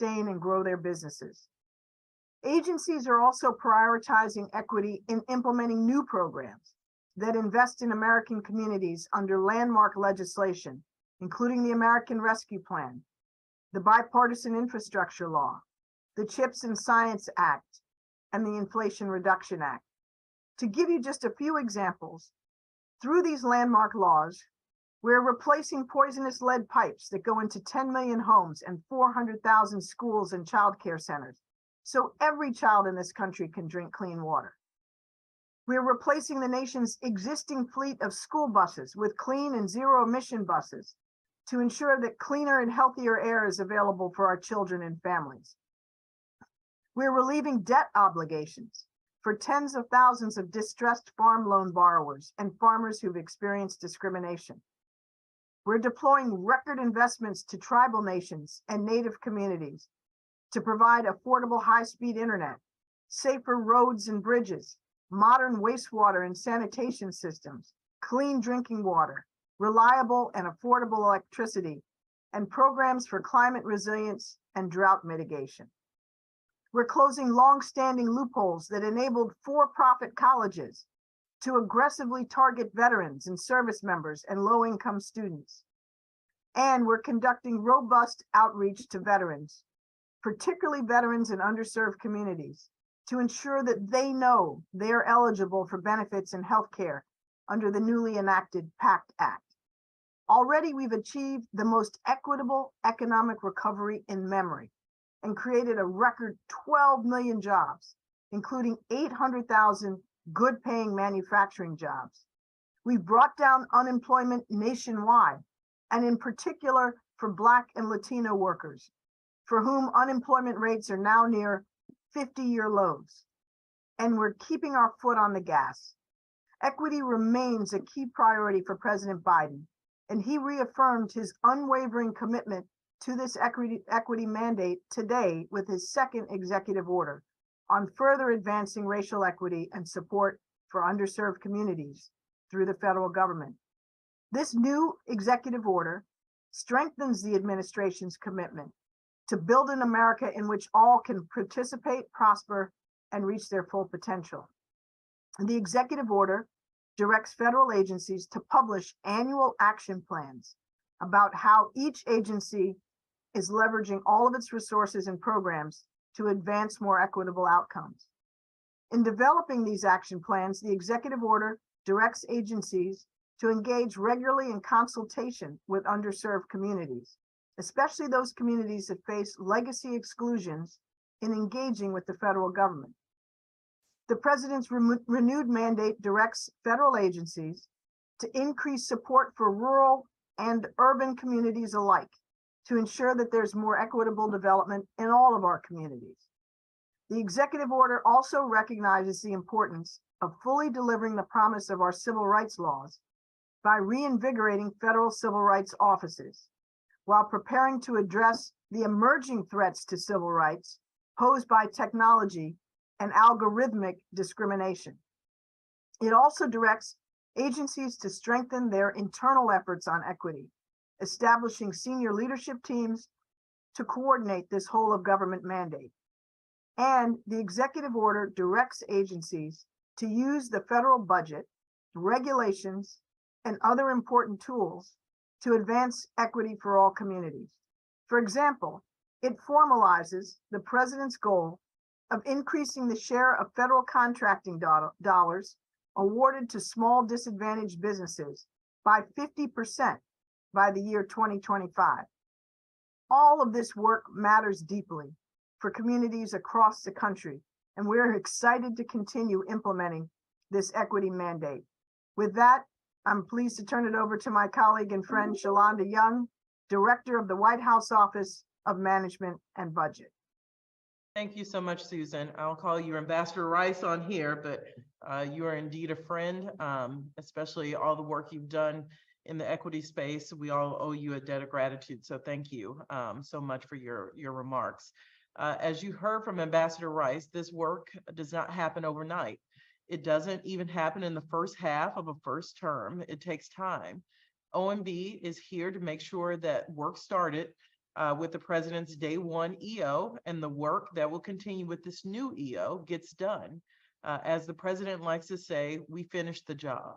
sustain and grow their businesses. Agencies are also prioritizing equity in implementing new programs that invest in American communities under landmark legislation, including the American Rescue Plan, the Bipartisan Infrastructure Law, the CHIPS and Science Act, and the Inflation Reduction Act. To give you just a few examples, through these landmark laws, we're replacing poisonous lead pipes that go into 10 million homes and 400,000 schools and childcare centers, so every child in this country can drink clean water. We're replacing the nation's existing fleet of school buses with clean and zero emission buses to ensure that cleaner and healthier air is available for our children and families. We're relieving debt obligations for tens of thousands of distressed farm loan borrowers and farmers who've experienced discrimination. We're deploying record investments to tribal nations and Native communities to provide affordable high-speed internet, safer roads and bridges, modern wastewater and sanitation systems, clean drinking water, reliable and affordable electricity, and programs for climate resilience and drought mitigation. We're closing long-standing loopholes that enabled for-profit colleges to aggressively target veterans and service members and low-income students. And we're conducting robust outreach to veterans, particularly veterans in underserved communities, to ensure that they know they are eligible for benefits and healthcare under the newly enacted PACT Act. Already, we've achieved the most equitable economic recovery in memory and created a record 12 million jobs, including 800,000 good-paying manufacturing jobs. We've brought down unemployment nationwide, and in particular for Black and Latino workers, for whom unemployment rates are now near 50-year lows. And we're keeping our foot on the gas. Equity remains a key priority for President Biden, and he reaffirmed his unwavering commitment to this equity mandate today with his second executive order on further advancing racial equity and support for underserved communities through the federal government. This new executive order strengthens the administration's commitment to build an America in which all can participate, prosper, and reach their full potential. And the executive order directs federal agencies to publish annual action plans about how each agency is leveraging all of its resources and programs to advance more equitable outcomes. In developing these action plans, the executive order directs agencies to engage regularly in consultation with underserved communities, especially those communities that face legacy exclusions in engaging with the federal government. The president's renewed mandate directs federal agencies to increase support for rural and urban communities alike to ensure that there's more equitable development in all of our communities. The executive order also recognizes the importance of fully delivering the promise of our civil rights laws by reinvigorating federal civil rights offices, while preparing to address the emerging threats to civil rights posed by technology and algorithmic discrimination. It also directs agencies to strengthen their internal efforts on equity, establishing senior leadership teams to coordinate this whole of government mandate. And the executive order directs agencies to use the federal budget, regulations, and other important tools to advance equity for all communities. For example, it formalizes the president's goal of increasing the share of federal contracting dollars awarded to small disadvantaged businesses by 50% by the year 2025. All of this work matters deeply for communities across the country, and we're excited to continue implementing this equity mandate. With that, I'm pleased to turn it over to my colleague and friend, Shalonda Young, Director of the White House Office of Management and Budget. Thank you so much, Susan. I'll call you Ambassador Rice on here, but you are indeed a friend, especially all the work you've done in the equity space. We all owe you a debt of gratitude, so thank you so much for your remarks. As you heard from Ambassador Rice, this work does not happen overnight. It doesn't even happen in the first half of a first term. It takes time. OMB is here to make sure that work started with the president's day one EO and the work that will continue with this new EO gets done. As the president likes to say, we finished the job.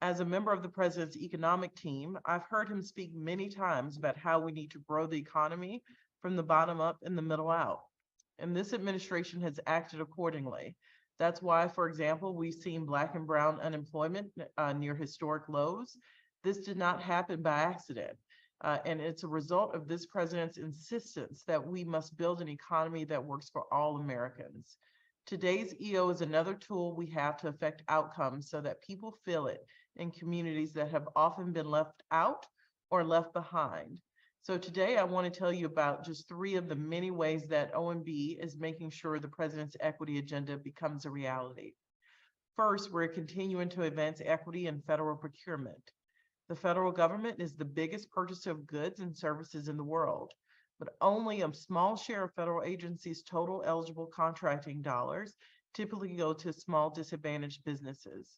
As a member of the president's economic team, I've heard him speak many times about how we need to grow the economy from the bottom up and the middle out. And this administration has acted accordingly. That's why, for example, we've seen Black and brown unemployment near historic lows. This did not happen by accident. And it's a result of this president's insistence that we must build an economy that works for all Americans. Today's EO is another tool we have to affect outcomes so that people feel it in communities that have often been left out or left behind. So today I want to tell you about just 3 of the many ways that OMB is making sure the president's equity agenda becomes a reality. First, we're continuing to advance equity in federal procurement. The federal government is the biggest purchaser of goods and services in the world, but only a small share of federal agencies' total eligible contracting dollars typically go to small disadvantaged businesses.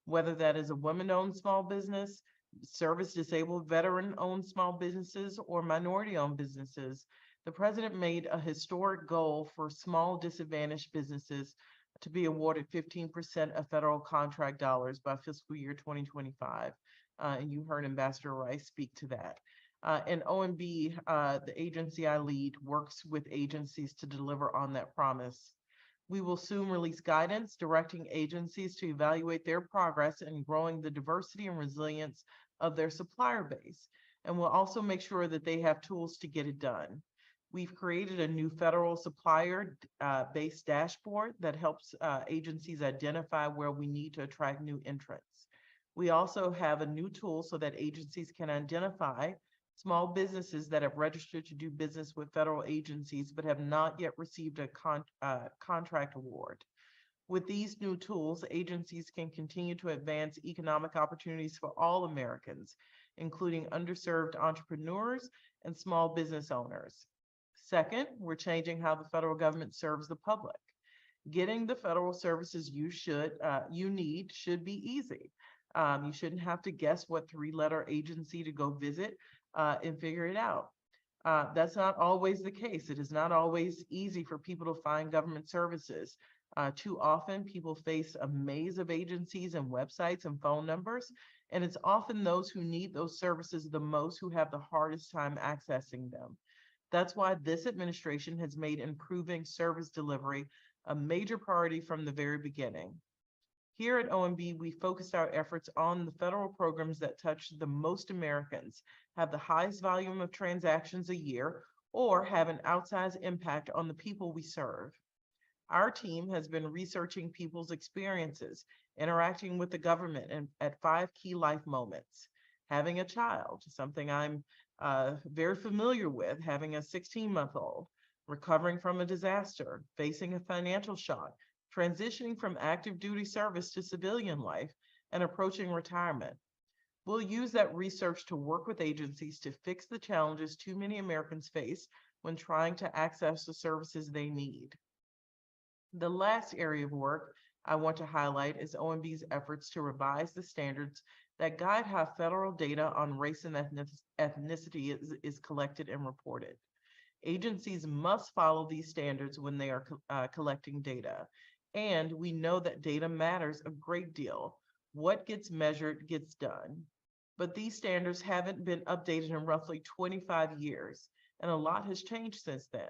Whether that is a women-owned small business, service-disabled veteran-owned small businesses, or minority-owned businesses, the president made a historic goal for small disadvantaged businesses to be awarded 15% of federal contract dollars by fiscal year 2025. And you heard Ambassador Rice speak to that. And OMB, the agency I lead, works with agencies to deliver on that promise. We will soon release guidance directing agencies to evaluate their progress in growing the diversity and resilience of their supplier base. And we'll also make sure that they have tools to get it done. We've created a new federal supplier-based dashboard that helps agencies identify where we need to attract new entrants. We also have a new tool so that agencies can identify small businesses that have registered to do business with federal agencies but have not yet received a contract award. With these new tools, agencies can continue to advance economic opportunities for all Americans, including underserved entrepreneurs and small business owners. Second, we're changing how the federal government serves the public. Getting the federal services you need should be easy. You shouldn't have to guess what 3-letter agency to go visit and figure it out. That's not always the case. It is not always easy for people to find government services. Too often, people face a maze of agencies and websites and phone numbers, and it's often those who need those services the most who have the hardest time accessing them. That's why this administration has made improving service delivery a major priority from the very beginning. Here at OMB, we focused our efforts on the federal programs that touch the most Americans, have the highest volume of transactions a year, or have an outsized impact on the people we serve. Our team has been researching people's experiences, interacting with the government at 5 key life moments. Having a child, something I'm very familiar with, having a 16-month-old, recovering from a disaster, facing a financial shock, transitioning from active duty service to civilian life, and approaching retirement. We'll use that research to work with agencies to fix the challenges too many Americans face when trying to access the services they need. The last area of work I want to highlight is OMB's efforts to revise the standards that guide how federal data on race and ethnicity is collected and reported. Agencies must follow these standards when they are collecting data. And we know that data matters a great deal. What gets measured gets done. But these standards haven't been updated in roughly 25 years, and a lot has changed since then.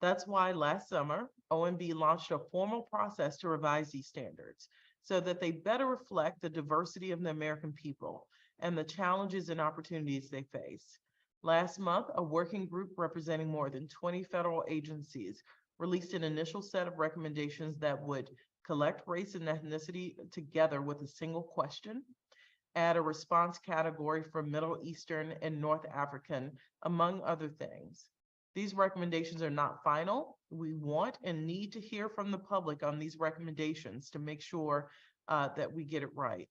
That's why last summer, OMB launched a formal process to revise these standards so that they better reflect the diversity of the American people and the challenges and opportunities they face. Last month, a working group representing more than 20 federal agencies released an initial set of recommendations that would collect race and ethnicity together with a single question, add a response category for Middle Eastern and North African, among other things. These recommendations are not final. We want and need to hear from the public on these recommendations to make sure that we get it right.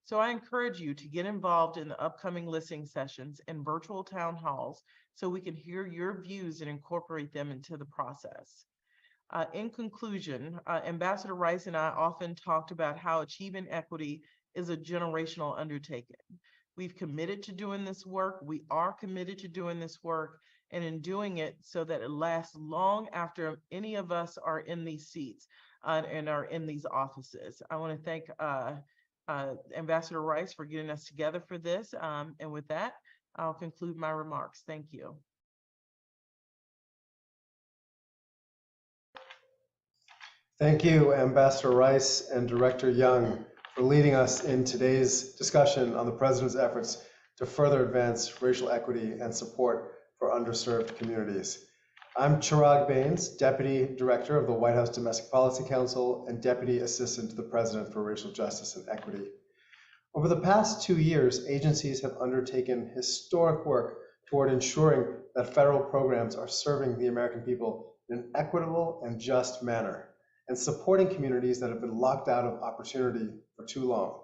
So I encourage you to get involved in the upcoming listening sessions and virtual town halls so we can hear your views and incorporate them into the process. In conclusion, Ambassador Rice and I often talked about how achieving equity is a generational undertaking. We've committed to doing this work. We are committed to doing this work, and in doing it so that it lasts long after any of us are in these seats and are in these offices. I want to thank Ambassador Rice for getting us together for this. And with that, I'll conclude my remarks. Thank you. Thank you, Ambassador Rice and Director Young, for leading us in today's discussion on the President's efforts to further advance racial equity and support for underserved communities. I'm Chirag Bains, Deputy Director of the White House Domestic Policy Council and Deputy Assistant to the President for Racial Justice and Equity. Over the past 2 years, agencies have undertaken historic work toward ensuring that federal programs are serving the American people in an equitable and just manner, and supporting communities that have been locked out of opportunity for too long.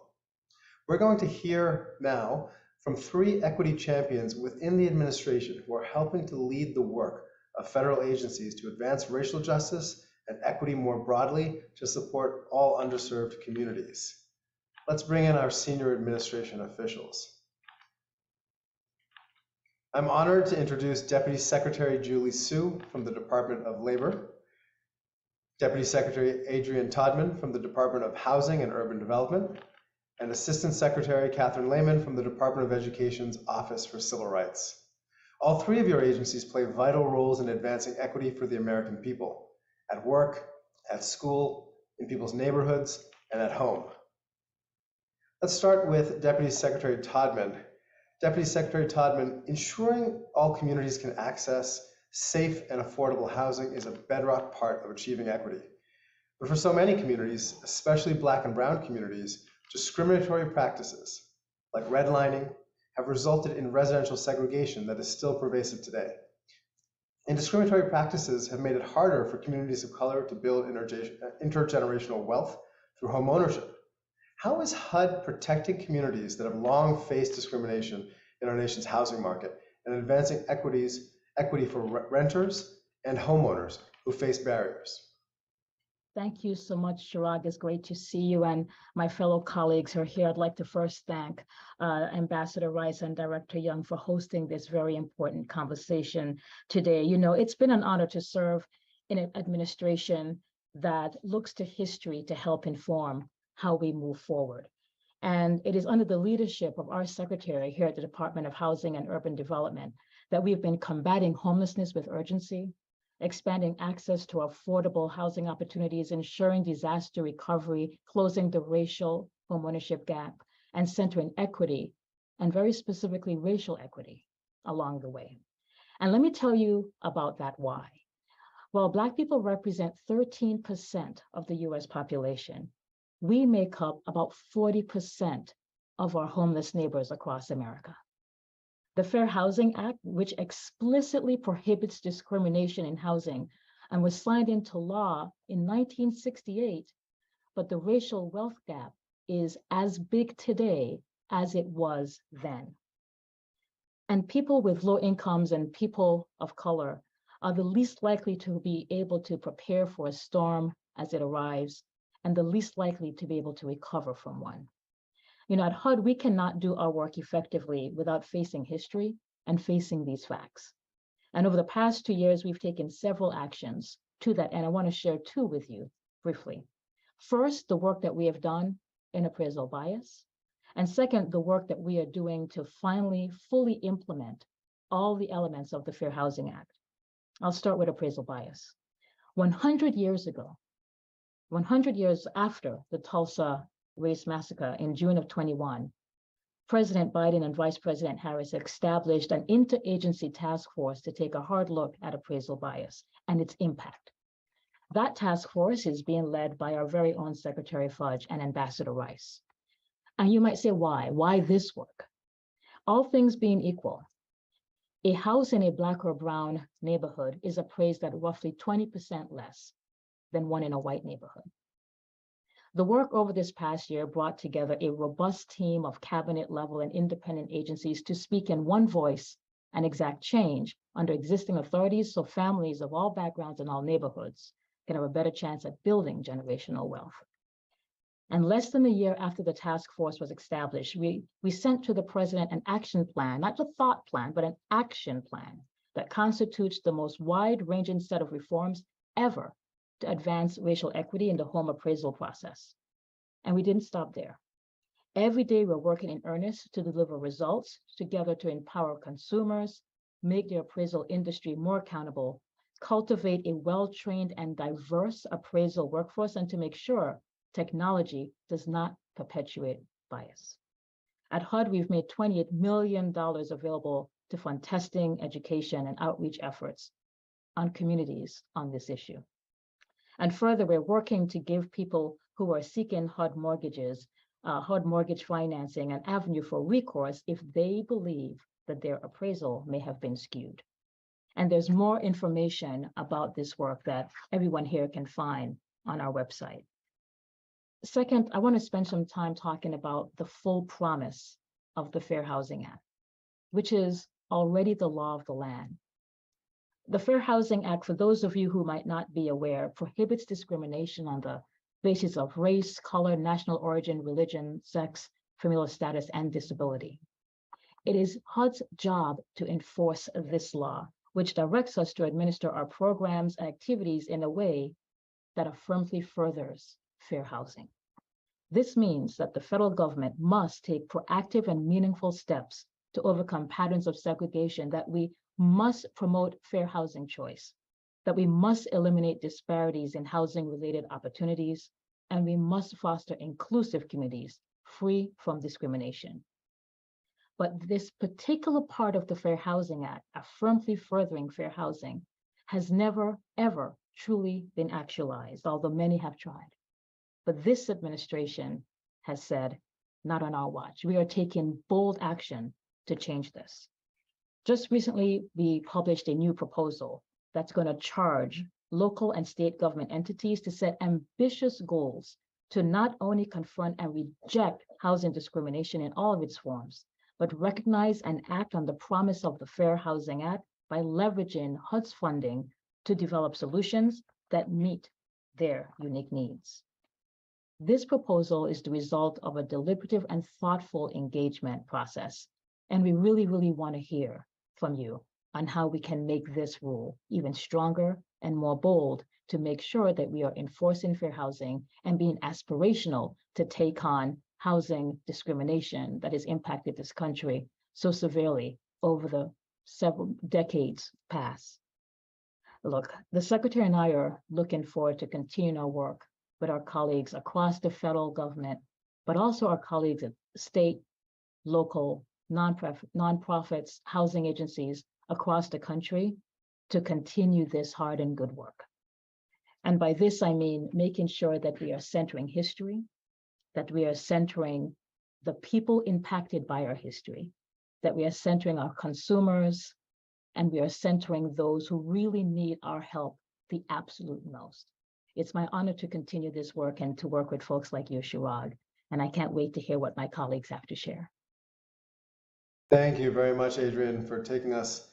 We're going to hear now from 3 equity champions within the administration who are helping to lead the work of federal agencies to advance racial justice and equity more broadly to support all underserved communities. Let's bring in our senior administration officials. I'm honored to introduce Deputy Secretary Julie Su from the Department of Labor, Deputy Secretary Adrian Todman from the Department of Housing and Urban Development, and Assistant Secretary Catherine Lehman from the Department of Education's Office for Civil Rights. All 3 of your agencies play vital roles in advancing equity for the American people, at work, at school, in people's neighborhoods, and at home. Let's start with Deputy Secretary Todman. Deputy Secretary Todman, ensuring all communities can access safe and affordable housing is a bedrock part of achieving equity. But for so many communities, especially Black and brown communities, discriminatory practices like redlining have resulted in residential segregation that is still pervasive today. And discriminatory practices have made it harder for communities of color to build intergenerational wealth through home ownership. How is HUD protecting communities that have long faced discrimination in our nation's housing market and advancing equity for renters and homeowners who face barriers? Thank you so much, Chirag. It's great to see you and my fellow colleagues who are here. I'd like to first thank Ambassador Rice and Director Young for hosting this very important conversation today. You know, it's been an honor to serve in an administration that looks to history to help inform how we move forward. And it is under the leadership of our secretary here at the Department of Housing and Urban Development that we've been combating homelessness with urgency, expanding access to affordable housing opportunities, ensuring disaster recovery, closing the racial homeownership gap, and centering equity, and very specifically racial equity along the way. And let me tell you about that why. Well, Black people represent 13% of the US population. We make up about 40% of our homeless neighbors across America. The Fair Housing Act, which explicitly prohibits discrimination in housing, and was signed into law in 1968, but the racial wealth gap is as big today as it was then. And people with low incomes and people of color are the least likely to be able to prepare for a storm as it arrives, and the least likely to be able to recover from one. You know, at HUD, we cannot do our work effectively without facing history and facing these facts. And over the past 2 years, we've taken several actions to that, and I want to share two with you briefly. First, the work that we have done in appraisal bias. And second, the work that we are doing to finally fully implement all the elements of the Fair Housing Act. I'll start with appraisal bias. 100 years ago, 100 years after the Tulsa race massacre in June of 21, President Biden and Vice President Harris established an interagency task force to take a hard look at appraisal bias and its impact. That task force is being led by our very own Secretary Fudge and Ambassador Rice. And you might say, why? Why this work? All things being equal, a house in a Black or brown neighborhood is appraised at roughly 20% less than one in a white neighborhood. The work over this past year brought together a robust team of cabinet level and independent agencies to speak in one voice and exact change under existing authorities so families of all backgrounds and all neighborhoods can have a better chance at building generational wealth. And less than a year after the task force was established, we sent to the president an action plan, not a thought plan, but an action plan that constitutes the most wide-ranging set of reforms ever to advance racial equity in the home appraisal process. And we didn't stop there. Every day we're working in earnest to deliver results together to empower consumers, make the appraisal industry more accountable, cultivate a well-trained and diverse appraisal workforce, and to make sure technology does not perpetuate bias. At HUD, we've made $28 million available to fund testing, education, and outreach efforts on communities on this issue. And further, we're working to give people who are seeking HUD mortgages, HUD mortgage financing, an avenue for recourse if they believe that their appraisal may have been skewed. And there's more information about this work that everyone here can find on our website. Second, I want to spend some time talking about the full promise of the Fair Housing Act, which is already the law of the land. The Fair Housing Act, for those of you who might not be aware, prohibits discrimination on the basis of race, color, national origin, religion, sex, familial status, and disability. It is HUD's job to enforce this law, which directs us to administer our programs and activities in a way that affirmatively furthers fair housing. This means that the federal government must take proactive and meaningful steps to overcome patterns of segregation, that we must promote fair housing choice, that we must eliminate disparities in housing-related opportunities, and we must foster inclusive communities free from discrimination. But this particular part of the Fair Housing Act, affirmatively furthering fair housing, has never, ever truly been actualized, although many have tried. But this administration has said, not on our watch. We are taking bold action to change this. Just recently, we published a new proposal that's going to charge local and state government entities to set ambitious goals to not only confront and reject housing discrimination in all of its forms, but recognize and act on the promise of the Fair Housing Act by leveraging HUD's funding to develop solutions that meet their unique needs. This proposal is the result of a deliberative and thoughtful engagement process, and we really, really want to hear from you on how we can make this rule even stronger and more bold to make sure that we are enforcing fair housing and being aspirational to take on housing discrimination that has impacted this country so severely over the several decades past. Look, the Secretary and I are looking forward to continuing our work with our colleagues across the federal government, but also our colleagues at state, local, nonprofits, housing agencies across the country to continue this hard and good work. And by this, I mean making sure that we are centering history, that we are centering the people impacted by our history, that we are centering our consumers, and we are centering those who really need our help the absolute most. It's my honor to continue this work and to work with folks like you, Chirag, and I can't wait to hear what my colleagues have to share. Thank you very much, Adrienne, for taking us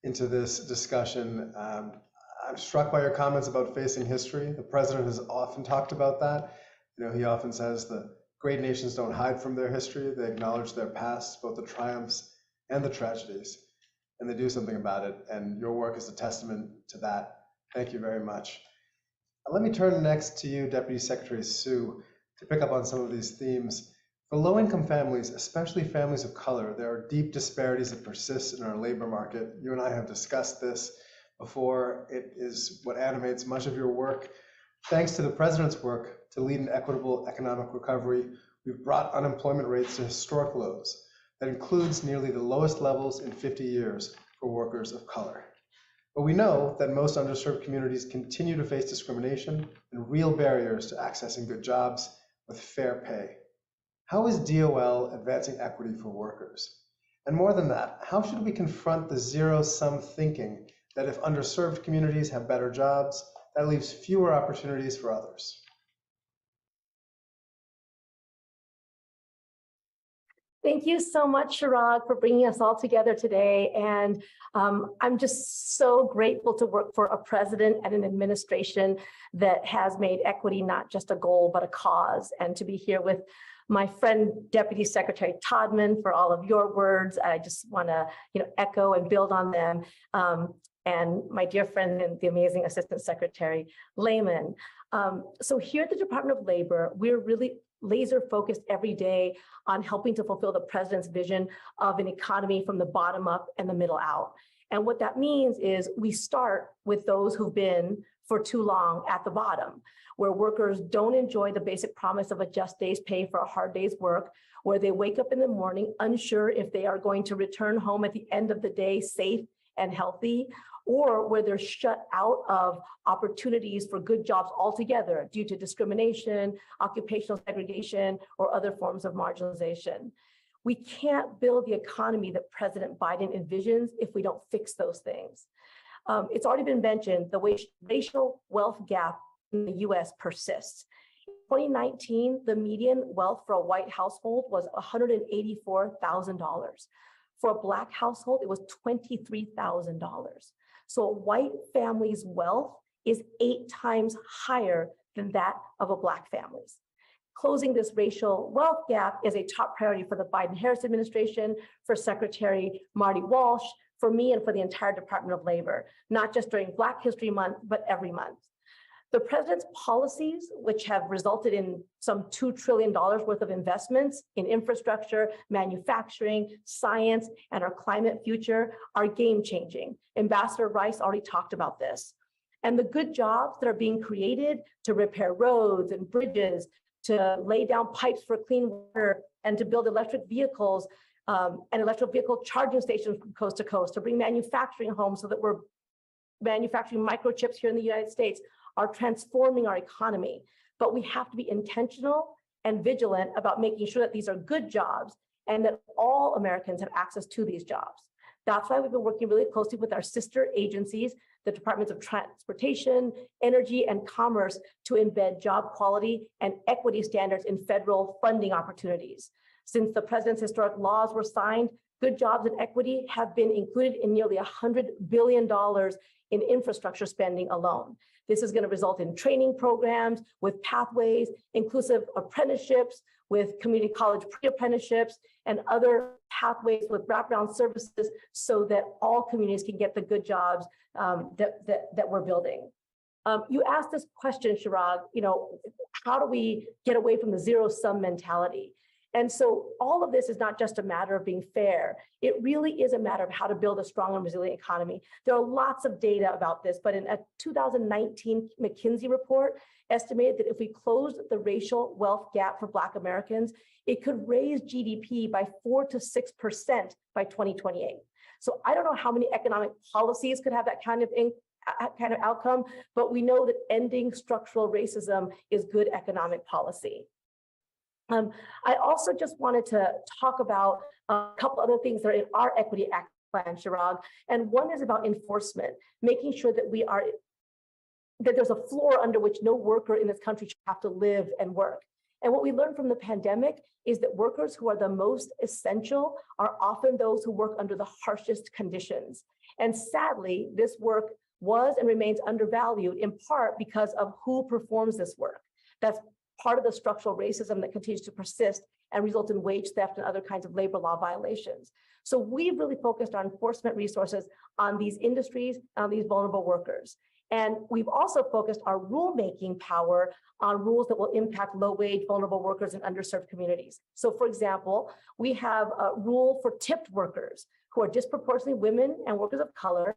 into this discussion. I'm struck by your comments about facing history. The president has often talked about that. He often says the great nations don't hide from their history. They acknowledge their past, both the triumphs and the tragedies, and they do something about it. And your work is a testament to that. Thank you very much. Let me turn next to you, Deputy Secretary Sue, to pick up on some of these themes. For low-income families, especially families of color, there are deep disparities that persist in our labor market. You and I have discussed this before. It is what animates much of your work. Thanks to the president's work to lead an equitable economic recovery, we've brought unemployment rates to historic lows. That includes nearly the lowest levels in 50 years for workers of color. But we know that most underserved communities continue to face discrimination and real barriers to accessing good jobs with fair pay. How is DOL advancing equity for workers? And more than that, how should we confront the zero-sum thinking that if underserved communities have better jobs, that leaves fewer opportunities for others? Thank you so much, Chirag, for bringing us all together today. And I'm just so grateful to work for a president and an administration that has made equity not just a goal, but a cause, and to be here with my friend, Deputy Secretary Todman, for all of your words. I just want to echo and build on them. And my dear friend and the amazing Assistant Secretary Lehman. So here at the Department of Labor, we're really laser focused every day on helping to fulfill the president's vision of an economy from the bottom up and the middle out. And what that means is we start with those who've been for too long at the bottom, where workers don't enjoy the basic promise of a just day's pay for a hard day's work, where they wake up in the morning unsure if they are going to return home at the end of the day safe and healthy, or where they're shut out of opportunities for good jobs altogether due to discrimination, occupational segregation, or other forms of marginalization. We can't build the economy that President Biden envisions if we don't fix those things. It's already been mentioned, the racial wealth gap in the US persists. In 2019, the median wealth for a white household was $184,000. For a Black household, it was $23,000. So a white family's wealth is 8 times higher than that of a Black family's. Closing this racial wealth gap is a top priority for the Biden-Harris administration, for Secretary Marty Walsh, for me, and for the entire Department of Labor, not just during Black History Month, but every month. The president's policies, which have resulted in some $2 trillion worth of investments in infrastructure, manufacturing, science, and our climate future, are game-changing. Ambassador Rice already talked about this. And the good jobs that are being created to repair roads and bridges, to lay down pipes for clean water, and to build electric vehicles and electric vehicle charging stations from coast to coast, to bring manufacturing home so that we're manufacturing microchips here in the United States, are transforming our economy. But we have to be intentional and vigilant about making sure that these are good jobs and that all Americans have access to these jobs. That's why we've been working really closely with our sister agencies, the Departments of Transportation, Energy, and Commerce, to embed job quality and equity standards in federal funding opportunities. Since the president's historic laws were signed, good jobs and equity have been included in nearly $100 billion in infrastructure spending alone. This is going to result in training programs with pathways, inclusive apprenticeships, with community college pre-apprenticeships, and other pathways with wraparound services so that all communities can get the good jobs that we're building. You asked this question, Chirag, how do we get away from the zero-sum mentality? And so all of this is not just a matter of being fair. It really is a matter of how to build a strong and resilient economy. There are lots of data about this, but in a 2019 McKinsey report estimated that if we closed the racial wealth gap for Black Americans, it could raise GDP by 4 to 6% by 2028. So I don't know how many economic policies could have that kind of outcome, but we know that ending structural racism is good economic policy. I also just wanted to talk about a couple other things that are in our Equity Act plan, Chirag, and one is about enforcement, making sure that we are that there's a floor under which no worker in this country should have to live and work. And what we learned from the pandemic is that workers who are the most essential are often those who work under the harshest conditions. And sadly, this work was and remains undervalued in part because of who performs this work. That's part of the structural racism that continues to persist and result in wage theft and other kinds of labor law violations. So we've really focused our enforcement resources on these industries, on these vulnerable workers. And we've also focused our rulemaking power on rules that will impact low-wage, vulnerable workers in underserved communities. So for example, we have a rule for tipped workers who are disproportionately women and workers of color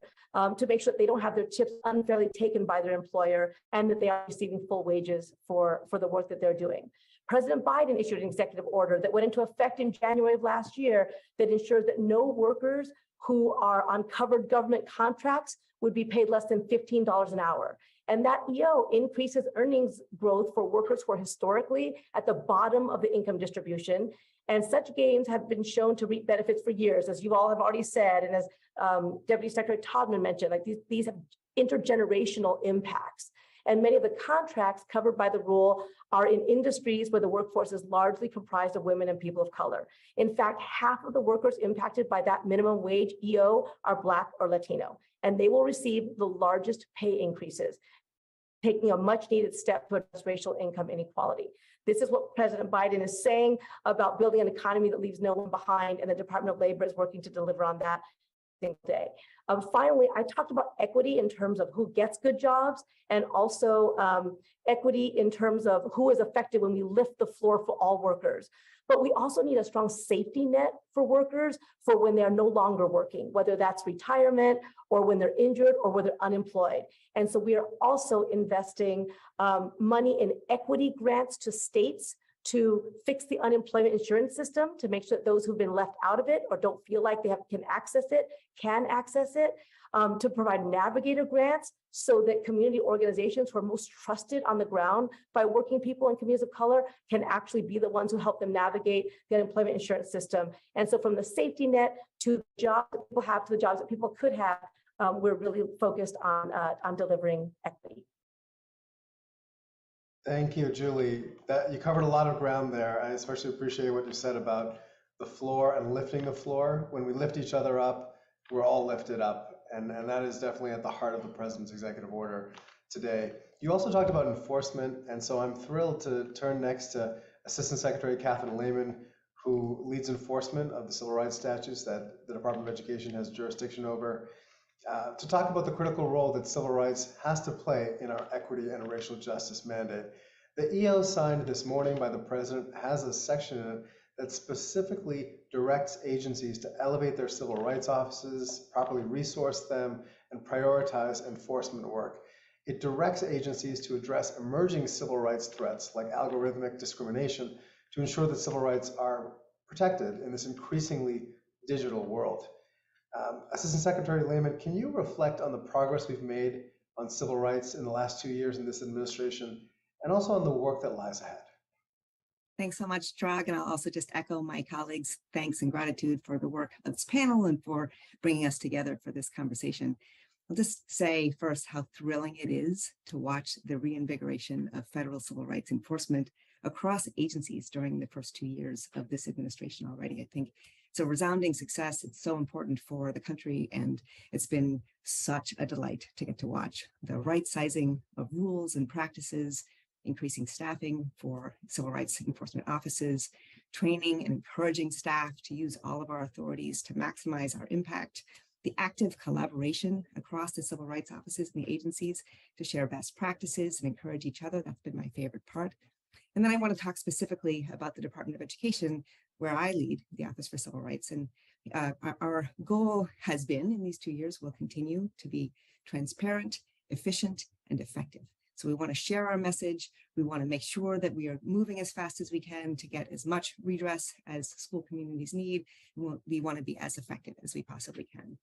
to make sure that they don't have their tips unfairly taken by their employer and that they are receiving full wages for the work that they're doing. President Biden issued an executive order that went into effect in January of last year that ensures that no workers who are on covered government contracts would be paid less than $15 an hour. And that EO increases earnings growth for workers who are historically at the bottom of the income distribution. And such gains have been shown to reap benefits for years, as you all have already said, and as Deputy Secretary Todman mentioned, like these have intergenerational impacts. And many of the contracts covered by the rule are in industries where the workforce is largely comprised of women and people of color. In fact, half of the workers impacted by that minimum wage EO are Black or Latino, and they will receive the largest pay increases, taking a much needed step to address racial income inequality. This is what President Biden is saying about building an economy that leaves no one behind, and the Department of Labor is working to deliver on that day. Finally, I talked about equity in terms of who gets good jobs and also equity in terms of who is affected when we lift the floor for all workers. But we also need a strong safety net for workers for when they're no longer working, whether that's retirement or when they're injured or when they're unemployed. And so we are also investing money in equity grants to states to fix the unemployment insurance system, to make sure that those who've been left out of it or don't feel like they can access it, to provide navigator grants so that community organizations who are most trusted on the ground by working people and communities of color can actually be the ones who help them navigate the unemployment insurance system. And so from the safety net to the jobs that people have to the jobs that people could have, we're really focused on delivering equity. Thank you, Julie. You covered a lot of ground there. I especially appreciate what you said about the floor and lifting the floor. When we lift each other up, we're all lifted up. And that is definitely at the heart of the president's executive order today. You also talked about enforcement. And so I'm thrilled to turn next to Assistant Secretary Catherine Lehman, who leads enforcement of the civil rights statutes that the Department of Education has jurisdiction over, to talk about the critical role that civil rights has to play in our equity and racial justice mandate. The EO signed this morning by the president has a section in it that specifically directs agencies to elevate their civil rights offices, properly resource them, and prioritize enforcement work. It directs agencies to address emerging civil rights threats like algorithmic discrimination to ensure that civil rights are protected in this increasingly digital world. Assistant Secretary Lehman, can you reflect on the progress we've made on civil rights in the last 2 years in this administration, and also on the work that lies ahead? Thanks so much, Drag, and I'll also just echo my colleagues' thanks and gratitude for the work of this panel and for bringing us together for this conversation. I'll just say first how thrilling it is to watch the reinvigoration of federal civil rights enforcement across agencies during the first 2 years of this administration already. I think it's a resounding success. It's so important for the country, and it's been such a delight to get to watch the right sizing of rules and practices, increasing staffing for civil rights enforcement offices, training and encouraging staff to use all of our authorities to maximize our impact, the active collaboration across the civil rights offices and the agencies to share best practices and encourage each other. That's been my favorite part. And then I want to talk specifically about the Department of Education, where I lead the Office for Civil Rights. And our goal has been, in these 2 years, will continue to be transparent, efficient, and effective. So we want to share our message. We want to make sure that we are moving as fast as we can to get as much redress as school communities need. And we want to be as effective as we possibly can.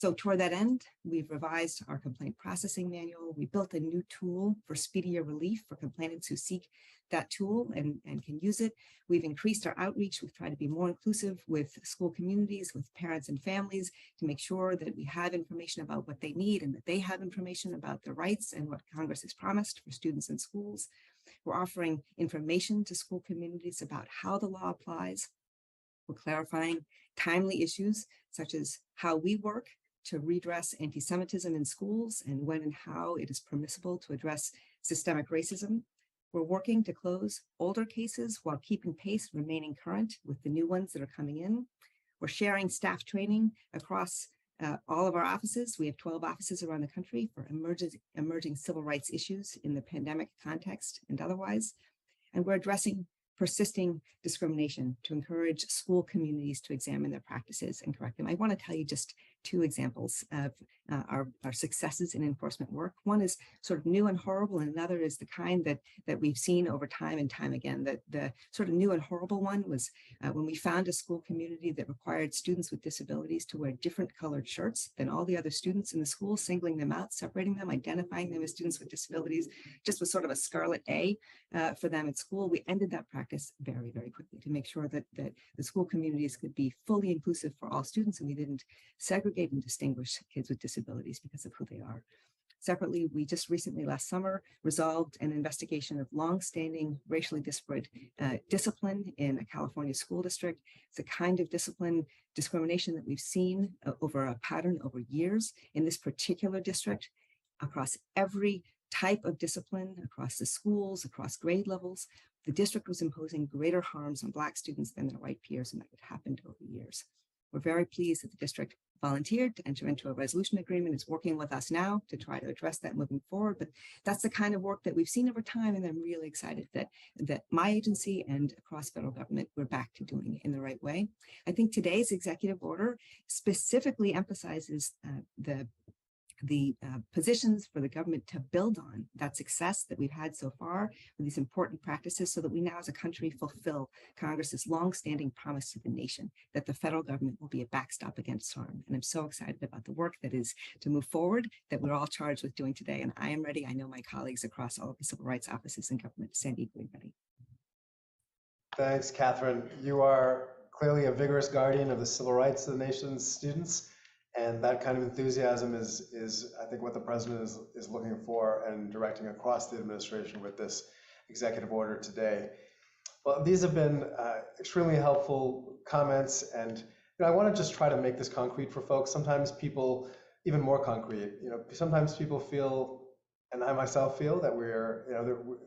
So toward that end, we've revised our complaint processing manual. We built a new tool for speedier relief for complainants who seek that tool and can use it. We've increased our outreach. We've tried to be more inclusive with school communities, with parents and families, to make sure that we have information about what they need and that they have information about their rights and what Congress has promised for students in schools. We're offering information to school communities about how the law applies. We're clarifying timely issues such as how we work to redress anti-Semitism in schools and when and how it is permissible to address systemic racism. We're working to close older cases while keeping pace, remaining current with the new ones that are coming in. We're sharing staff training across all of our offices. We have 12 offices around the country for emerging civil rights issues in the pandemic context and otherwise. And we're addressing persisting discrimination to encourage school communities to examine their practices and correct them. I want to tell you just two examples of our successes in enforcement work. One is sort of new and horrible, and another is the kind that we've seen over time and time again. The sort of new and horrible one was when we found a school community that required students with disabilities to wear different colored shirts than all the other students in the school, singling them out, separating them, identifying them as students with disabilities, just was sort of a scarlet A for them at school. We ended that practice very, very quickly to make sure that the school communities could be fully inclusive for all students, and we didn't segregate and distinguish kids with disabilities because of who they are. Separately, we just recently last summer resolved an investigation of longstanding racially disparate discipline in a California school district. It's a kind of discrimination that we've seen over a pattern over years in this particular district across every type of discipline, across the schools, across grade levels. The district was imposing greater harms on Black students than their white peers, and that had happened over years. We're very pleased that the district volunteered to enter into a resolution agreement. It's working with us now to try to address that moving forward. But that's the kind of work that we've seen over time, and I'm really excited that my agency and across federal government, we're back to doing it in the right way. I think today's executive order specifically emphasizes the positions for the government to build on that success that we've had so far with these important practices, so that we now as a country fulfill Congress's longstanding promise to the nation that the federal government will be a backstop against harm. And I'm so excited about the work that is to move forward that we're all charged with doing today. And I am ready. I know my colleagues across all of the civil rights offices in government stand equally ready. Thanks, Catherine. You are clearly a vigorous guardian of the civil rights of the nation's students. And that kind of enthusiasm is I think, what the president is looking for and directing across the administration with this executive order today. Well, these have been extremely helpful comments, and I want to just try to make this concrete for folks. Sometimes people, even more concrete, sometimes people feel, and I myself feel, that we're,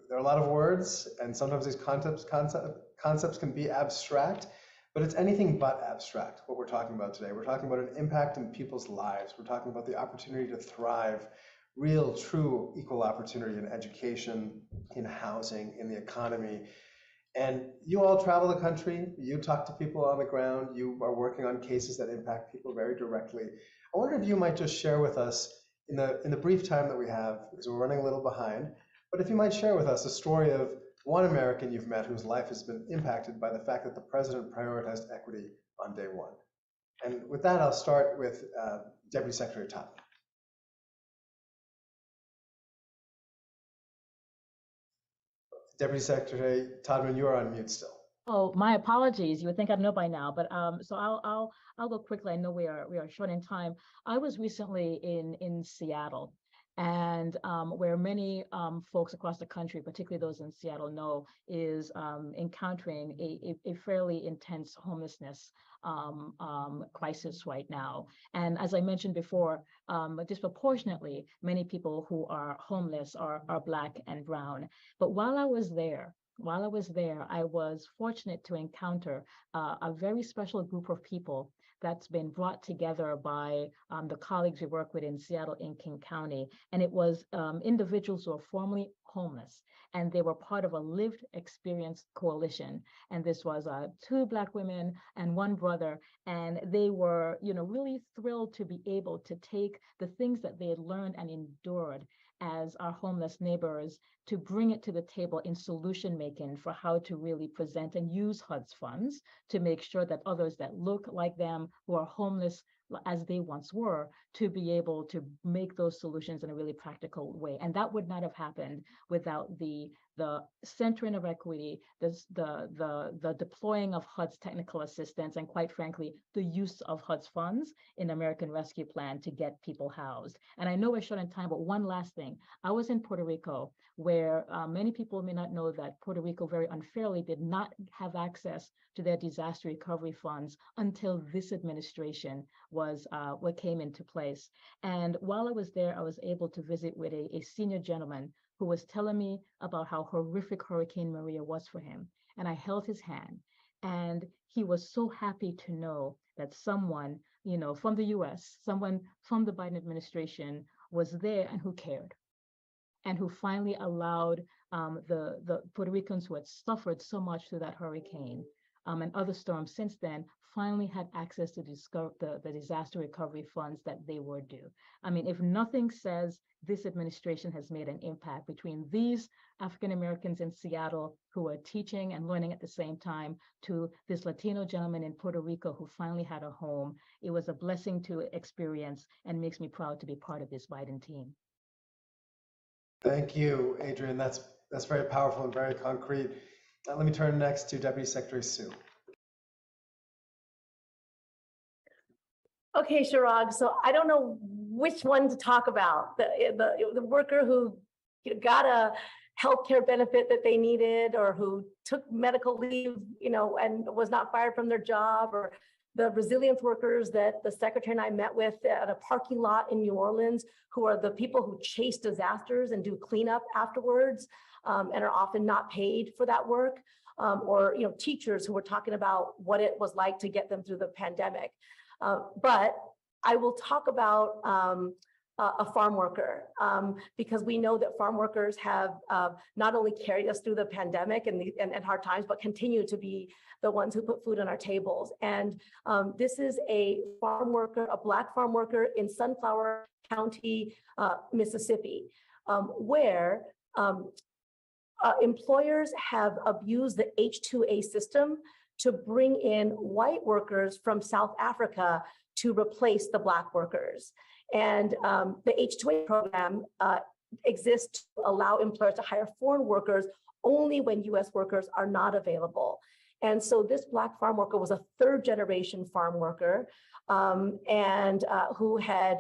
there are a lot of words, and sometimes these concepts can be abstract. But it's anything but abstract, what we're talking about today. We're talking about an impact in people's lives. We're talking about the opportunity to thrive, real, true equal opportunity in education, in housing, in the economy. And you all travel the country, you talk to people on the ground, you are working on cases that impact people very directly. I wonder if you might just share with us, in the brief time that we have, because we're running a little behind, but if you might share with us a story of one American you've met whose life has been impacted by the fact that the president prioritized equity on day one. And with that, I'll start with Deputy Secretary Todman. Deputy Secretary Todman, you are on mute still. Oh, my apologies. You would think I'd know by now, but so I'll go quickly. I know we are short in time. I was recently in Seattle, and where many folks across the country, particularly those in Seattle, know is encountering a fairly intense homelessness crisis right now. And as I mentioned before, disproportionately, many people who are homeless are Black and Brown. But while I was there, I was fortunate to encounter a very special group of people that's been brought together by the colleagues we work with in Seattle in King County. And it was individuals who are formerly homeless, and they were part of a lived experience coalition. And this was 2 Black women and 1 brother. And they were, really thrilled to be able to take the things that they had learned and endured as our homeless neighbors to bring it to the table in solution making for how to really present and use HUD's funds to make sure that others that look like them, who are homeless, as they once were, to be able to make those solutions in a really practical way. And that would not have happened without the centering of equity, the deploying of HUD's technical assistance, and quite frankly, the use of HUD's funds in American Rescue Plan to get people housed. And I know we're short on time, but one last thing. I was in Puerto Rico, where many people may not know that Puerto Rico very unfairly did not have access to their disaster recovery funds until this administration was what came into place. And while I was there, I was able to visit with a senior gentleman who was telling me about how horrific Hurricane Maria was for him. And I held his hand, and he was so happy to know that someone, from the US, someone from the Biden administration was there and who cared, and who finally allowed the Puerto Ricans who had suffered so much through that hurricane and other storms since then finally had access to the disaster recovery funds that they were due. I mean, if nothing says this administration has made an impact between these African Americans in Seattle who are teaching and learning at the same time to this Latino gentleman in Puerto Rico who finally had a home, it was a blessing to experience and makes me proud to be part of this Biden team. Thank you, Adrian. That's very powerful and very concrete. Let me turn next to Deputy Secretary Sue. Okay, Chirag, so I don't know which one to talk about. The worker who got a healthcare benefit that they needed, or who took medical leave, and was not fired from their job, or the resilience workers that the secretary and I met with at a parking lot in New Orleans, who are the people who chase disasters and do cleanup afterwards, and are often not paid for that work, or teachers who were talking about what it was like to get them through the pandemic. But I will talk about a farm worker, because we know that farm workers have not only carried us through the pandemic and hard times, but continue to be the ones who put food on our tables. And this is a farm worker, a Black farm worker in Sunflower County, Mississippi, where employers have abused the H-2A system to bring in white workers from South Africa to replace the Black workers. And the H-2A program exists to allow employers to hire foreign workers only when US workers are not available. And so this Black farm worker was a third generation farm worker, and who had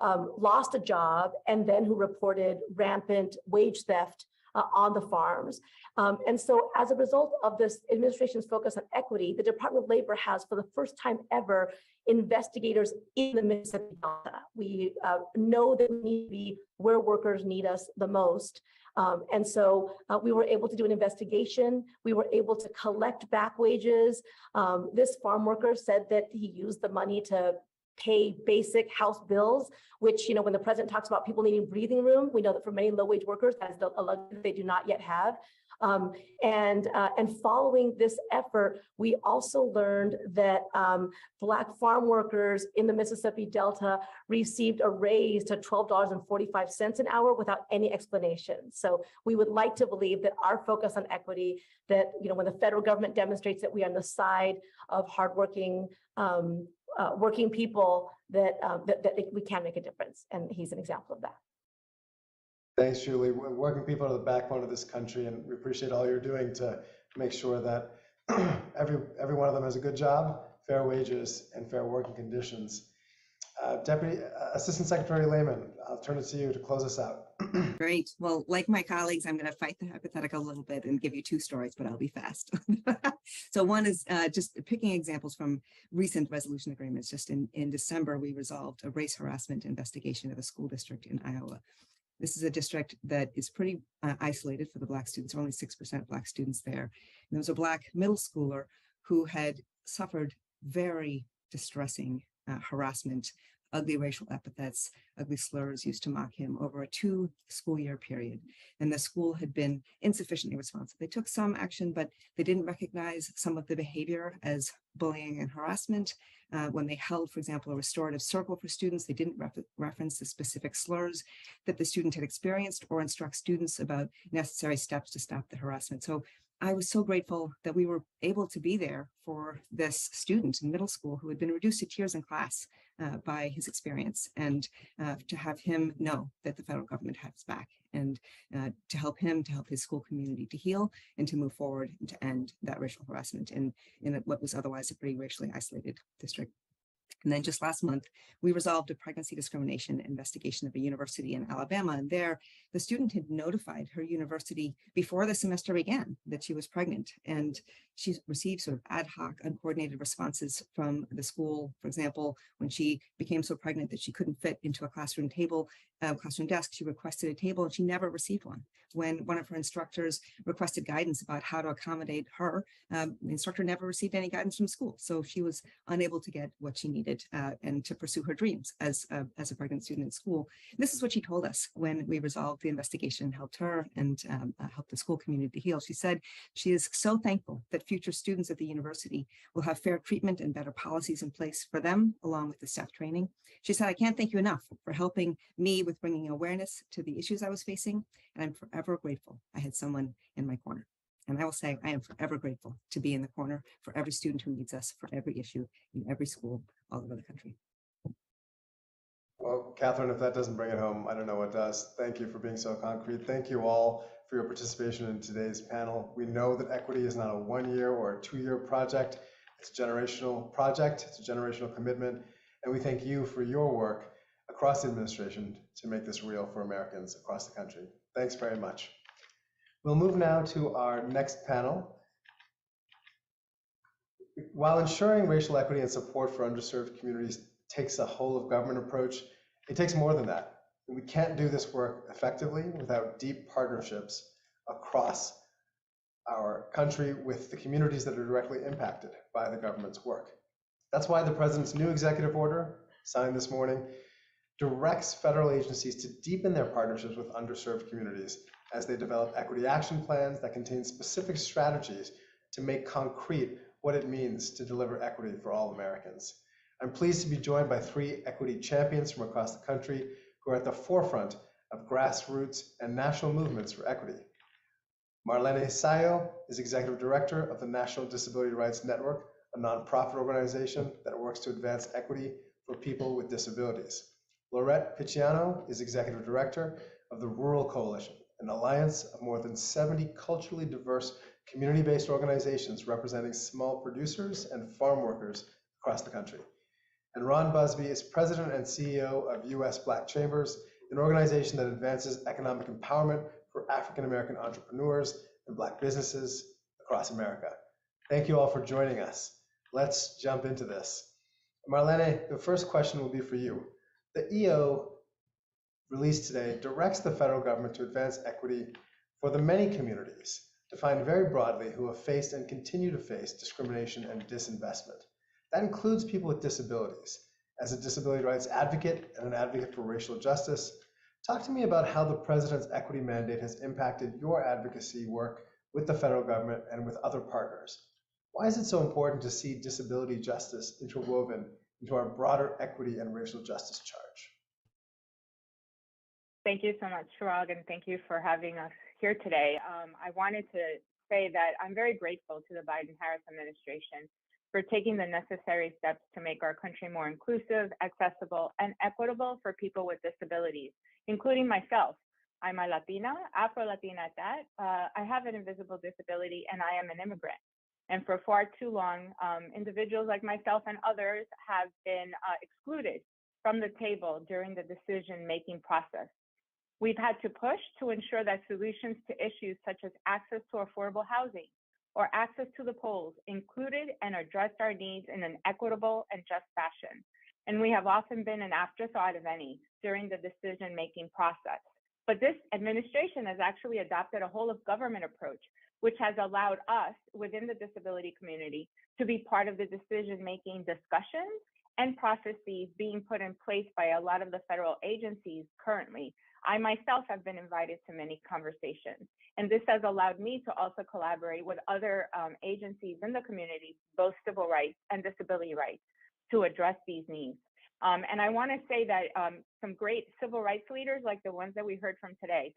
lost a job, and then who reported rampant wage theft on the farms. And so as a result of this administration's focus on equity, the Department of Labor has, for the first time ever, investigators in the Mississippi Delta. We know that we need to be where workers need us the most. And so we were able to do an investigation. We were able to collect back wages. This farm worker said that he used the money to pay basic house bills, which, when the president talks about people needing breathing room, we know that for many low-wage workers, that is a luxury they do not yet have. And following this effort, we also learned that Black farm workers in the Mississippi Delta received a raise to $12.45 an hour without any explanation. So we would like to believe that our focus on equity, that when the federal government demonstrates that we are on the side of hardworking working people, that we can make a difference, and he's an example of that. Thanks, Julie. Working people are the backbone of this country, and we appreciate all you're doing to make sure that every one of them has a good job, fair wages, and fair working conditions. Deputy Assistant Secretary Lehman, I'll turn it to you to close us out. Great. Well, like my colleagues, I'm going to fight the hypothetical a little bit and give you two stories, but I'll be fast. So one is just picking examples from recent resolution agreements. Just in December, we resolved a race harassment investigation of a school district in Iowa. This is a district that is pretty isolated for the Black students. There are only 6% Black students there. And there was a Black middle schooler who had suffered very distressing harassment, ugly racial epithets, ugly slurs used to mock him over a 2-school-year period. And the school had been insufficiently responsive. They took some action, but they didn't recognize some of the behavior as bullying and harassment. When they held, for example, a restorative circle for students, they didn't reference the specific slurs that the student had experienced or instruct students about necessary steps to stop the harassment. So I was so grateful that we were able to be there for this student in middle school who had been reduced to tears in class by his experience, and to have him know that the federal government had his back, and to help his school community to heal and to move forward and to end that racial harassment in what was otherwise a pretty racially isolated district. And then just last month, we resolved a pregnancy discrimination investigation of a university in Alabama. And there, the student had notified her university before the semester began that she was pregnant. And she received sort of ad hoc, uncoordinated responses from the school. For example, when she became so pregnant that she couldn't fit into a classroom desk, she requested a table and she never received one. When one of her instructors requested guidance about how to accommodate her, the instructor never received any guidance from school. So she was unable to get what she needed and to pursue her dreams as a pregnant student in school. This is what she told us when we resolved the investigation, helped her and helped the school community to heal. She said she is so thankful that future students at the university will have fair treatment and better policies in place for them, along with the staff training. She said, I can't thank you enough for helping me with bringing awareness to the issues I was facing, and I'm forever grateful I had someone in my corner. And I will say, I am forever grateful to be in the corner for every student who needs us, for every issue in every school all over the country. Well, Catherine, if that doesn't bring it home, I don't know what does. Thank you for being so concrete. Thank you all for your participation in today's panel. We know that equity is not a 1 year or a 2 year project. It's a generational project. It's a generational commitment. And we thank you for your work across the administration to make this real for Americans across the country. Thanks very much. We'll move now to our next panel. While ensuring racial equity and support for underserved communities takes a whole of government approach, it takes more than that. We can't do this work effectively without deep partnerships across our country with the communities that are directly impacted by the government's work. That's why the president's new executive order, signed this morning, directs federal agencies to deepen their partnerships with underserved communities as they develop equity action plans that contain specific strategies to make concrete what it means to deliver equity for all Americans. I'm pleased to be joined by 3 equity champions from across the country who are at the forefront of grassroots and national movements for equity. Marlene Sayo is Executive Director of the National Disability Rights Network, a nonprofit organization that works to advance equity for people with disabilities. Laurette Picciano is Executive Director of the Rural Coalition, an alliance of more than 70 culturally diverse community-based organizations representing small producers and farm workers across the country. And Ron Busby is President and CEO of US Black Chambers, an organization that advances economic empowerment for African-American entrepreneurs and Black businesses across America. Thank you all for joining us. Let's jump into this. Marlene, the first question will be for you. The EO released today directs the federal government to advance equity for the many communities defined very broadly who have faced and continue to face discrimination and disinvestment. That includes people with disabilities. As a disability rights advocate and an advocate for racial justice, talk to me about how the president's equity mandate has impacted your advocacy work with the federal government and with other partners. Why is it so important to see disability justice interwoven into our broader equity and racial justice charge? Thank you so much, Chirag, and thank you for having us here today. I wanted to say that I'm very grateful to the Biden-Harris administration for taking the necessary steps to make our country more inclusive, accessible, and equitable for people with disabilities, including myself. I'm a Latina, Afro-Latina at that. I have an invisible disability and I am an immigrant. And for far too long, individuals like myself and others have been excluded from the table during the decision-making process. We've had to push to ensure that solutions to issues such as access to affordable housing or access to the polls included and addressed our needs in an equitable and just fashion. And we have often been an afterthought, if any, during the decision-making process. But this administration has actually adopted a whole of government approach, which has allowed us within the disability community to be part of the decision-making discussions and processes being put in place by a lot of the federal agencies currently. I myself have been invited to many conversations, and this has allowed me to also collaborate with other agencies in the community, both civil rights and disability rights, to address these needs. And I want to say that some great civil rights leaders, like the ones that we heard from today,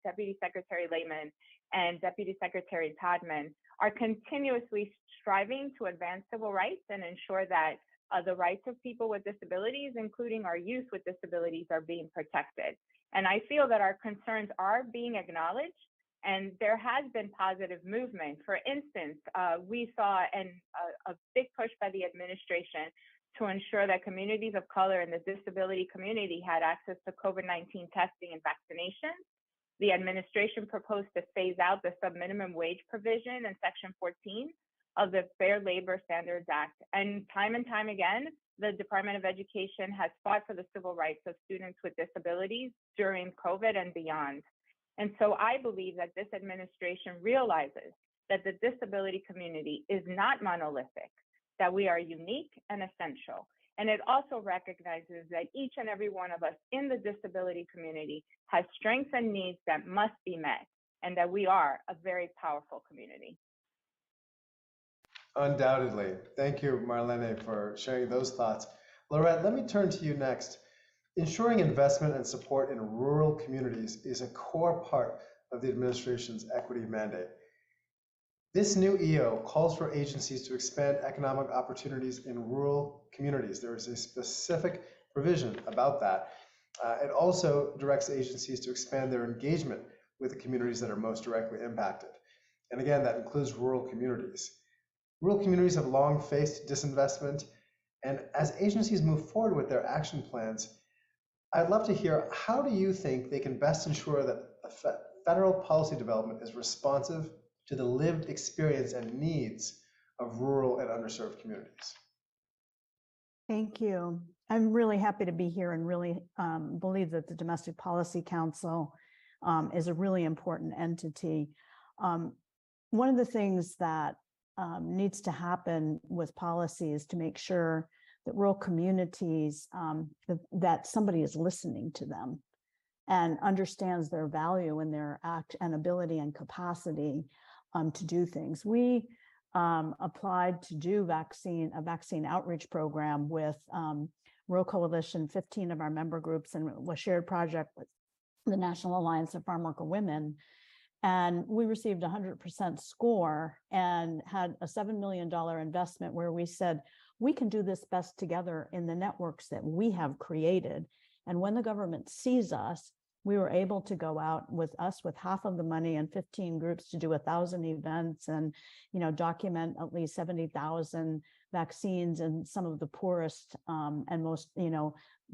Deputy Secretary Lehman and Deputy Secretary Todman, are continuously striving to advance civil rights and ensure that the rights of people with disabilities, including our youth with disabilities, are being protected. And I feel that our concerns are being acknowledged, and there has been positive movement. For instance, we saw a big push by the administration to ensure that communities of color in the disability community had access to COVID-19 testing and vaccinations. The administration proposed to phase out the subminimum wage provision in Section 14 of the Fair Labor Standards Act. And time again, the Department of Education has fought for the civil rights of students with disabilities during COVID and beyond. And so I believe that this administration realizes that the disability community is not monolithic, that we are unique and essential. And it also recognizes that each and every one of us in the disability community has strengths and needs that must be met, and that we are a very powerful community. Undoubtedly. Thank you, Marlene, for sharing those thoughts. Laurette, let me turn to you next. Ensuring investment and support in rural communities is a core part of the administration's equity mandate. This new EO calls for agencies to expand economic opportunities in rural communities. There is a specific provision about that. It also directs agencies to expand their engagement with the communities that are most directly impacted. And again, that includes rural communities. Rural communities have long faced disinvestment, and as agencies move forward with their action plans, I'd love to hear, how do you think they can best ensure that federal policy development is responsive to the lived experience and needs of rural and underserved communities? Thank you. I'm really happy to be here and really believe that the Domestic Policy Council is a really important entity. One of the things that needs to happen with policy is to make sure that rural communities, that somebody is listening to them and understands their value and their ability and capacity to do things. We applied to do a vaccine outreach program with Rural Coalition, 15 of our member groups, and a shared project with the National Alliance of Farm Worker Women. And we received 100% score and had a $7 million investment where we said, we can do this best together in the networks that we have created. And when the government sees us, we were able to go out with half of the money and 15 groups to do 1,000 events and, document at least 70,000 vaccines in some of the poorest and most,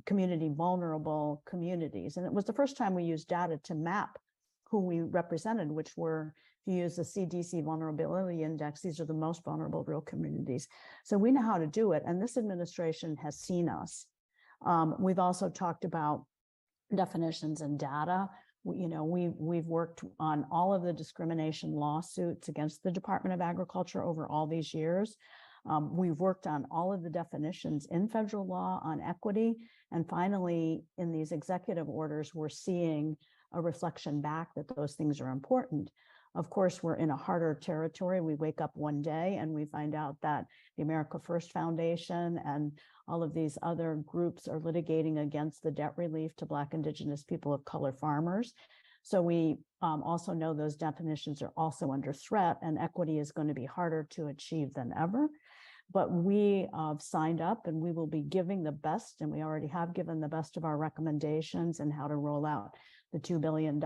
community vulnerable communities. And it was the first time we used data to map who we represented, which were, if you use the CDC Vulnerability Index, these are the most vulnerable rural communities. So we know how to do it. And this administration has seen us. We've also talked about definitions and data. We've worked on all of the discrimination lawsuits against the Department of Agriculture over all these years. We've worked on all of the definitions in federal law on equity. And finally, in these executive orders, we're seeing a reflection back that those things are important. Of course, we're in a harder territory. We wake up one day and we find out that the America First Foundation and all of these other groups are litigating against the debt relief to Black, Indigenous, people of color farmers. So we also know those definitions are also under threat, and equity is going to be harder to achieve than ever. But we signed up, and we will be giving the best, and we already have given the best of our recommendations and how to roll out the $2 billion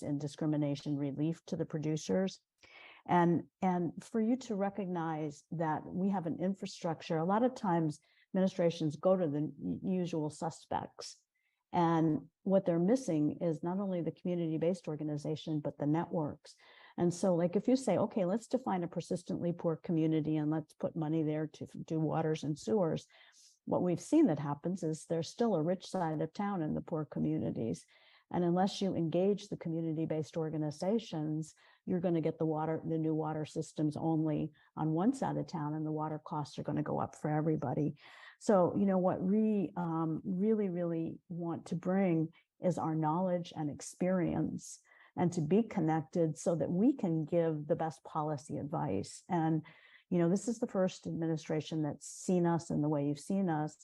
in discrimination relief to the producers. And for you to recognize that we have an infrastructure, a lot of times administrations go to the usual suspects. And what they're missing is not only the community-based organization, but the networks. And so like if you say, okay, let's define a persistently poor community and let's put money there to do waters and sewers, what we've seen that happens is there's still a rich side of town in the poor communities. And unless you engage the community-based organizations, you're going to get the new water systems only on one side of town, and the water costs are going to go up for everybody. So, what we really, really want to bring is our knowledge and experience, and to be connected so that we can give the best policy advice. And, this is the first administration that's seen us in the way you've seen us,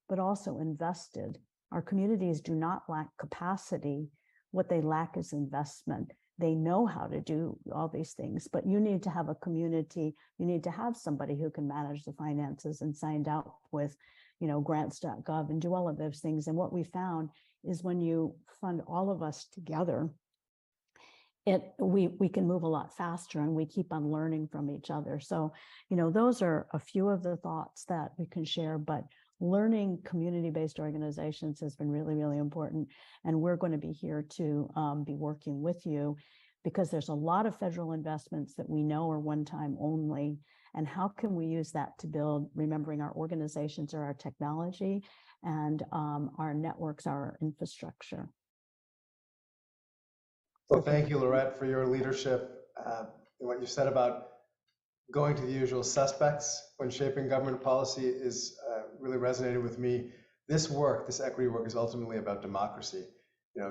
but also invested. Our communities do not lack capacity. What they lack is investment. They know how to do all these things, but you need to have a community. You need to have somebody who can manage the finances and sign out with, grants.gov and do all of those things. And what we found is when you fund all of us together, we can move a lot faster, and we keep on learning from each other. So, those are a few of the thoughts that we can share, but learning community-based organizations has been really, really important. And we're going to be here to be working with you, because there's a lot of federal investments that we know are one-time only. And how can we use that to build, remembering our organizations are our technology, and our networks are our infrastructure. Well, thank you, Lorette, for your leadership. And what you said about going to the usual suspects when shaping government policy is really resonated with me. This work, this equity work, is ultimately about democracy.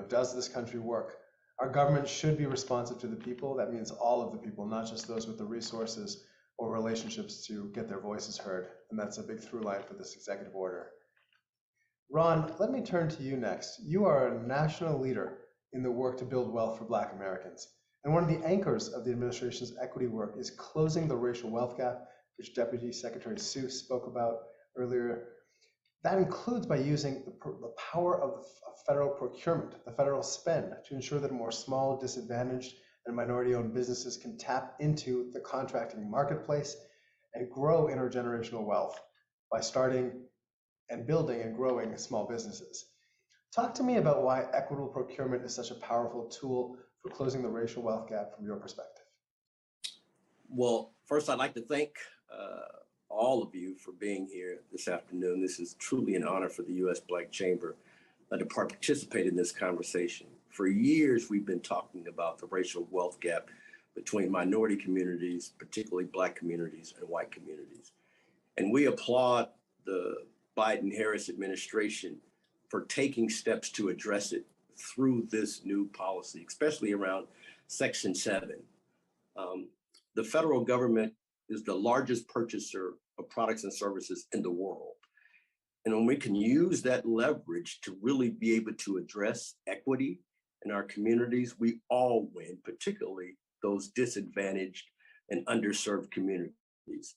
Does this country work? Our government should be responsive to the people. That means all of the people, not just those with the resources or relationships to get their voices heard. And that's a big through line for this executive order. Ron, let me turn to you next. You are a national leader in the work to build wealth for Black Americans. And one of the anchors of the administration's equity work is closing the racial wealth gap, which Deputy Secretary Seuss spoke about earlier. That includes by using the power of federal procurement, the federal spend, to ensure that more small, disadvantaged, and minority-owned businesses can tap into the contracting marketplace and grow intergenerational wealth by starting and building and growing small businesses. Talk to me about why equitable procurement is such a powerful tool for closing the racial wealth gap from your perspective. Well, first, I'd like to thank all of you for being here this afternoon. This is truly an honor for the U.S. Black Chamber to participate in this conversation. For years, we've been talking about the racial wealth gap between minority communities, particularly Black communities and white communities. And we applaud the Biden-Harris administration for taking steps to address it through this new policy, especially around Section 7. The federal government is the largest purchaser of products and services in the world. And when we can use that leverage to really be able to address equity in our communities, we all win, particularly those disadvantaged and underserved communities.